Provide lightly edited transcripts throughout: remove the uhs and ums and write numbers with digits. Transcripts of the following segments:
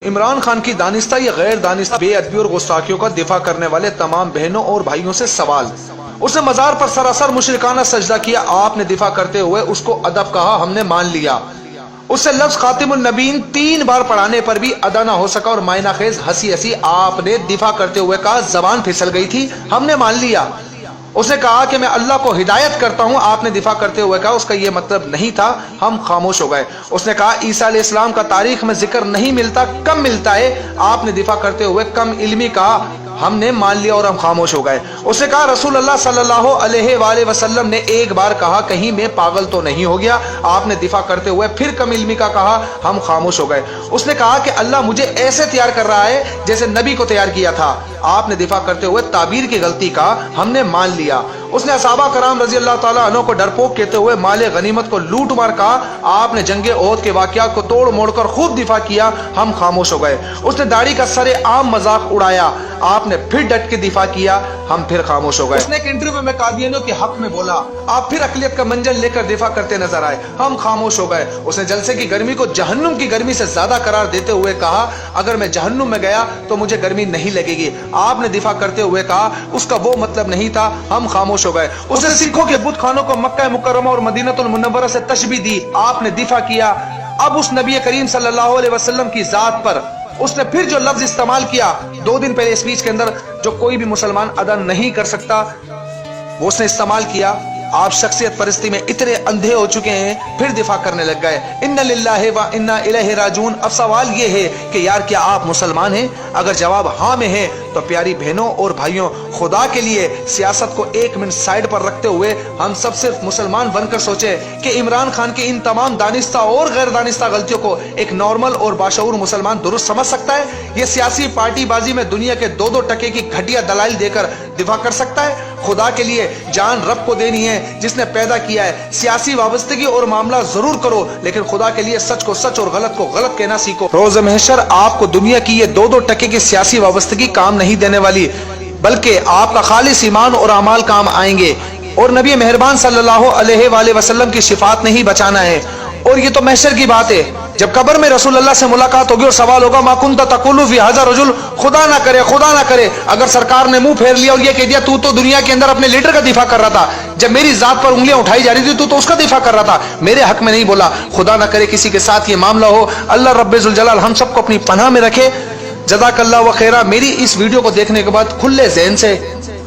عمران خان کی دانستہ یا غیر دانستہ بے ادبی اور گستاخیوں کا دفاع کرنے والے تمام بہنوں اور بھائیوں سے سوال۔ اس نے مزار پر سراسر مشرکانہ سجدہ کیا، آپ نے دفاع کرتے ہوئے اس کو ادب کہا، ہم نے مان لیا۔ اس سے لفظ خاتم النبیین 3 بار پڑھانے پر بھی ادا نہ ہو سکا اور معنی خیز ہنسی ہنسی آپ نے دفاع کرتے ہوئے کہا زبان پھسل گئی تھی، ہم نے مان لیا۔ اس نے کہا کہ میں اللہ کو ہدایت کرتا ہوں، آپ نے دفاع کرتے ہوئے کہا اس کا یہ مطلب نہیں تھا، ہم خاموش ہو گئے۔ اس نے کہا عیسیٰ علیہ السلام کا تاریخ میں ذکر نہیں ملتا، کم ملتا ہے، آپ نے دفاع کرتے ہوئے کم علمی کہا، ہم نے مان لیا اور ہم خاموش ہو گئے۔ اس نے کہا رسول اللہ صلی اللہ علیہ وآلہ وسلم نے ایک بار کہا کہیں میں پاگل تو نہیں ہو گیا، آپ نے دفاع کرتے ہوئے پھر کم علمی کا کہا، ہم خاموش ہو گئے۔ اس نے کہا کہ اللہ مجھے ایسے تیار کر رہا ہے جیسے نبی کو تیار کیا تھا، آپ نے دفاع کرتے ہوئے تعبیر کی غلطی کا، ہم نے مان لیا۔ اس نے صحابہ کرام رضی اللہ تعالیٰ عنہ کو ڈرپوک کہتے ہوئے مال غنیمت کو لوٹ مار کہا، آپ نے جنگ احد کے واقعات کو توڑ موڑ کر خوب دفاع کیا، ہم خاموش ہو گئے۔ اس نے داڑھی کا سر عام مذاق اڑایا، آپ نے پھر ڈٹ کے دفاع کیا، ہم پھر خاموش ہو گئے۔ اس نے ایک انٹرویو میں قادیانیوں کے حق میں بولا، آپ پھر اقلیت کا منجل لے کر دفاع کرتے نظر آئے، ہم خاموش ہو گئے۔ اس نے جلسے کی گرمی کو جہنم کی گرمی سے زیادہ قرار دیتے ہوئے کہا اگر میں جہنم میں گیا تو مجھے گرمی نہیں لگے گی، آپ نے دفاع کرتے ہوئے کہا اس کا وہ مطلب نہیں تھا، ہم خاموش ہو گئے۔ اس نے سکھوں کے بت خانوں کو مکہ مکرمہ اور مدینہ المنورہ سے تشبیہ دی، آپ نے دفاع کیا۔ اب اس نبی کریم صلی اللہ علیہ وسلم کی ذات پر اس نے پھر جو لفظ استعمال کیا 2 دن پہلے اسپیچ کے اندر جو کوئی بھی مسلمان ادا نہیں کر سکتا، وہ اس نے استعمال کیا۔ آپ شخصیت پرستی میں اتنے اندھے ہو چکے ہیں، پھر دفاع کرنے لگ گئے، ان للہ و انا الیہ راجعون۔ اب سوال یہ ہے کہ یار کیا آپ مسلمان ہیں؟ اگر جواب ہاں میں ہے تو پیاری بہنوں اور بھائیوں، خدا کے لیے سیاست کو 1 منٹ سائڈ پر رکھتے ہوئے ہم سب صرف مسلمان بن کر سوچیں کہ عمران خان کی ان تمام دانستہ اور غیر دانستہ غلطیوں کو ایک نارمل اور باشعور مسلمان درست سمجھ سکتا ہے؟ یہ سیاسی پارٹی بازی میں دنیا کے 2 ٹکے کی گھٹیا دلائل دے کر دفاع کر سکتا ہے؟ خدا کے لیے جان رب کو دینی ہے جس نے پیدا کیا ہے، سیاسی وابستگی اور معاملہ ضرور کرو لیکن خدا کے لیے سچ کو سچ اور غلط کو غلط کہنا سیکھو۔ روز محشر آپ کو دنیا کی یہ 2 ٹکے کی سیاسی وابستگی کام نہیں دینے والی، بلکہ آپ کا خالص ایمان اور اعمال کام آئیں گے، اور نبی مہربان صلی اللہ علیہ وآلہ وسلم کی شفاعت نے ہی بچانا ہے۔ اور یہ تو محشر کی بات ہے، جب قبر میں رسول اللہ سے ملاقات ہوگی اور سوال ہوگا ما کنت تقول فی ھذا الرجل، خدا نہ کرے اگر سرکار نے منہ پھیر لیا اور یہ کہہ دیا تو دنیا کے اندر اپنے لیڈر کا دفاع کر رہا تھا، جب میری ذات پر انگلیاں اٹھائی جا رہی تھی تو اس کا دفاع کر رہا تھا، میرے حق میں نہیں بولا۔ خدا نہ کرے کسی کے ساتھ یہ معاملہ ہو، اللہ رب ذوالجلال ہم سب کو اپنی پناہ میں رکھے۔ جزاک اللہ و خیرہ۔ میری اس ویڈیو کو دیکھنے کے بعد کھلے ذہن سے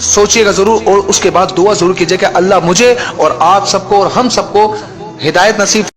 سوچیے گا ضرور اور اس کے بعد دعا ضرور کیجیے کہ اللہ مجھے اور آپ سب کو اور ہم سب کو ہدایت نصیب